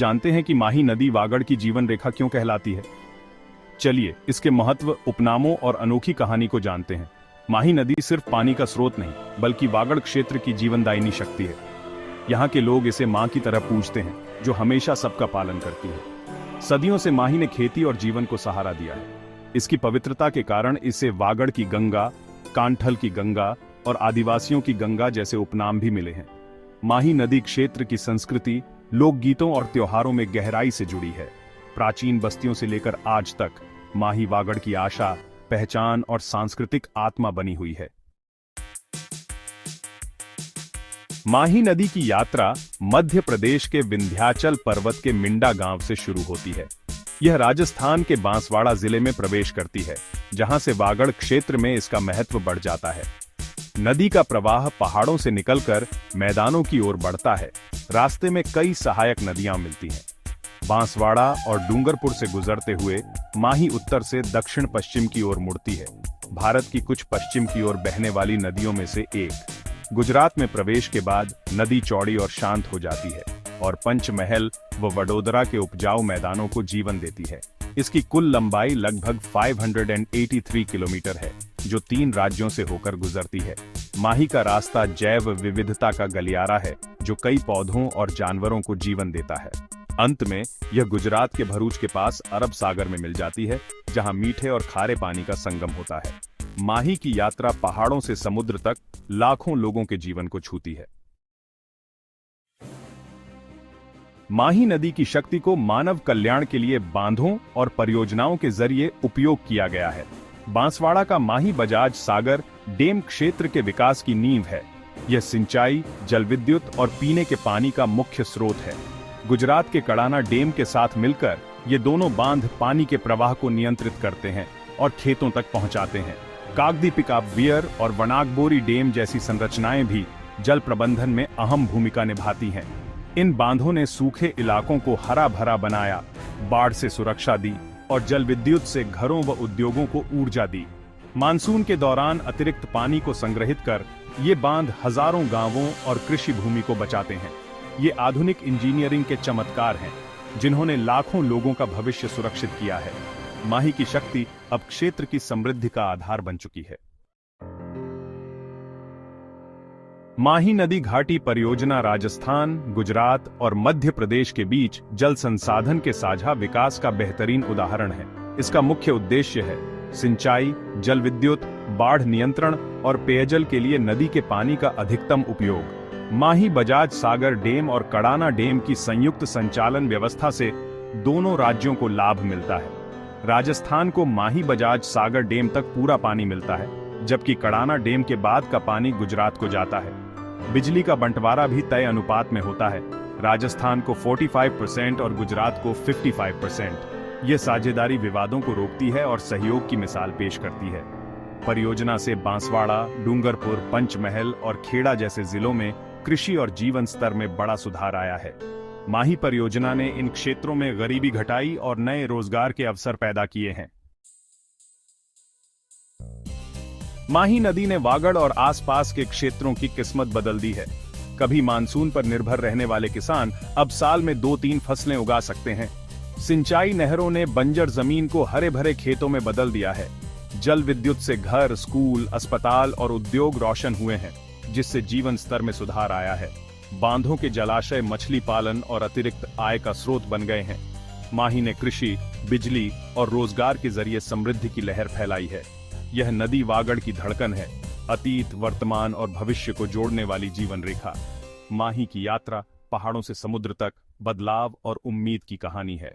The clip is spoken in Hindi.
जानते हैं कि माही नदी वागड़ की जीवन रेखा क्यों कहलाती है? चलिए इसके महत्व, उपनामों और अनोखी कहानी को जानते हैं। माही नदी सिर्फ पानी का स्रोत नहीं, बल्कि वागड़ क्षेत्र की जीवनदायिनी शक्ति है। यहाँ के लोग इसे माँ की तरह पूजते हैं, जो हमेशा सबका पालन करती है। सदियों से माही ने खेती और जीवन को सहारा दिया है। इसकी पवित्रता के कारण इसे वागड़ की गंगा, कांठल की गंगा और आदिवासियों की गंगा जैसे उपनाम भी मिले हैं। माही नदी क्षेत्र की संस्कृति, लोकगीतों और त्योहारों में गहराई से जुड़ी है। प्राचीन बस्तियों से लेकर आज तक माही वागड़ की आशा, पहचान और सांस्कृतिक आत्मा बनी हुई है। माही नदी की यात्रा मध्य प्रदेश के विंध्याचल पर्वत के मिंडा गांव से शुरू होती है। यह राजस्थान के बांसवाड़ा जिले में प्रवेश करती है, जहां से वागड़ क्षेत्र में इसका महत्व बढ़ जाता है। नदी का प्रवाह पहाड़ों से निकलकर मैदानों की ओर बढ़ता है। रास्ते में कई सहायक नदियां मिलती हैं। बांसवाड़ा और डूंगरपुर से गुजरते हुए माही उत्तर से दक्षिण पश्चिम की ओर मुड़ती है। भारत की कुछ पश्चिम की ओर बहने वाली नदियों में से एक। गुजरात में प्रवेश के बाद नदी चौड़ी और शांत हो जाती है और पंचमहल व वडोदरा के उपजाऊ मैदानों को जीवन देती है। इसकी कुल लंबाई लगभग 583 किलोमीटर है, जो 3 राज्यों से होकर गुजरती है। माही का रास्ता जैव विविधता का गलियारा है, जो कई पौधों और जानवरों को जीवन देता है। अंत में यह गुजरात के भरूच के पास अरब सागर में मिल जाती है, जहां मीठे और खारे पानी का संगम होता है। माही की यात्रा पहाड़ों से समुद्र तक लाखों लोगों के जीवन को छूती है। माही नदी की शक्ति को मानव कल्याण के लिए बांधों और परियोजनाओं के जरिए उपयोग किया गया है। बांसवाड़ा का माही बजाज सागर डेम क्षेत्र के विकास की नींव है। यह सिंचाई, जल विद्युत और पीने के पानी का मुख्य स्रोत है। गुजरात के कड़ाना डेम के साथ मिलकर ये दोनों बांध पानी के प्रवाह को नियंत्रित करते हैं और खेतों तक पहुंचाते हैं। कागदी पिकअप बियर और वनागबोरी डेम जैसी संरचनाएं भी जल प्रबंधन में अहम भूमिका निभाती हैं। इन बांधों ने सूखे इलाकों को हरा भरा बनाया, बाढ़ से सुरक्षा दी और जल विद्युत से घरों व उद्योगों को ऊर्जा दी। मानसून के दौरान अतिरिक्त पानी को संग्रहित कर ये बांध हजारों गांवों और कृषि भूमि को बचाते हैं। ये आधुनिक इंजीनियरिंग के चमत्कार हैं, जिन्होंने लाखों लोगों का भविष्य सुरक्षित किया है। माही की शक्ति अब क्षेत्र की समृद्धि का आधार बन चुकी है। माही नदी घाटी परियोजना राजस्थान, गुजरात और मध्य प्रदेश के बीच जल संसाधन के साझा विकास का बेहतरीन उदाहरण है। इसका मुख्य उद्देश्य है सिंचाई, जल विद्युत, बाढ़ नियंत्रण और पेयजल के लिए नदी के पानी का अधिकतम उपयोग। माही बजाज सागर डेम और कड़ाना डेम की संयुक्त संचालन व्यवस्था से दोनों राज्यों को लाभ मिलता है। राजस्थान को माही बजाज सागर डेम तक पूरा पानी मिलता है, जबकि कड़ाना डेम के बाद का पानी गुजरात को जाता है। बिजली का बंटवारा भी तय अनुपात में होता है। राजस्थान को 45% और गुजरात को 55%। यह साझेदारी विवादों को रोकती है और सहयोग की मिसाल पेश करती है। परियोजना से बांसवाड़ा, डूंगरपुर, पंचमहल और खेड़ा जैसे जिलों में कृषि और जीवन स्तर में बड़ा सुधार आया है। माही परियोजना ने इन क्षेत्रों में गरीबी घटाई और नए रोजगार के अवसर पैदा किए हैं। माही नदी ने वागड़ और आसपास के क्षेत्रों की किस्मत बदल दी है। कभी मानसून पर निर्भर रहने वाले किसान अब साल में 2-3 फसलें उगा सकते हैं। सिंचाई नहरों ने बंजर जमीन को हरे भरे खेतों में बदल दिया है। जल विद्युत से घर, स्कूल, अस्पताल और उद्योग रोशन हुए हैं, जिससे जीवन स्तर में सुधार आया है। बांधों के जलाशय मछली पालन और अतिरिक्त आय का स्रोत बन गए हैं। माही ने कृषि, बिजली और रोजगार के जरिए समृद्धि की लहर फैलाई है। यह नदी वागड़ की धड़कन है, अतीत, वर्तमान और भविष्य को जोड़ने वाली जीवन रेखा। माही की यात्रा पहाड़ों से समुद्र तक बदलाव और उम्मीद की कहानी है।